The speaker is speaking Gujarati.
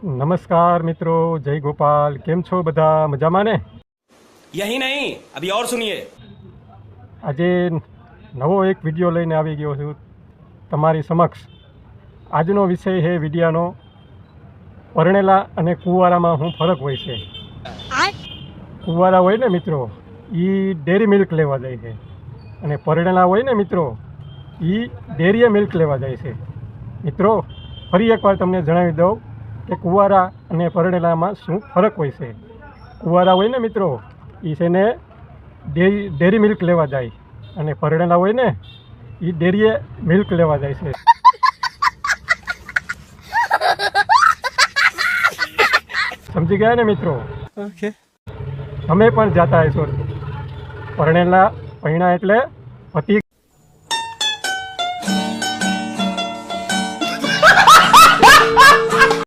नमस्कार मित्रों, जय गोपाल। केम छो बधा मजामां ने? यही नहीं, अभी और सुनिए। આજે નવો એક વિડીયો લઈને આવી ગયો છું તમારી સમક્ષ। આજનો વિષય છે વિડીયાનો પરણેલા અને કુંવારામાં શું ફરક હોય છે। કુંવારા હોય ને મિત્રો, એ ડેરી મિલ્ક લેવા જાય છે, અને પરણેલા હોય ને મિત્રો, એ ડેરીએ મિલ્ક લેવા જાય છે। મિત્રો, ફરી એકવાર તમને જણાવી દઉં કે કુંવારા અને પરણેલામાં શું ફરક હોય છે। કુંવારા હોય ને મિત્રો, એ છે ને ડેરી મિલ્ક લેવા જાય, અને પરણેલા હોય ને એ ડેરીએ મિલ્ક લેવા જાય છે। સમજી ગયા ને મિત્રો? ઓકે। તમે પણ જાતા હશો। પરણેલા પૈણા એટલે પતિ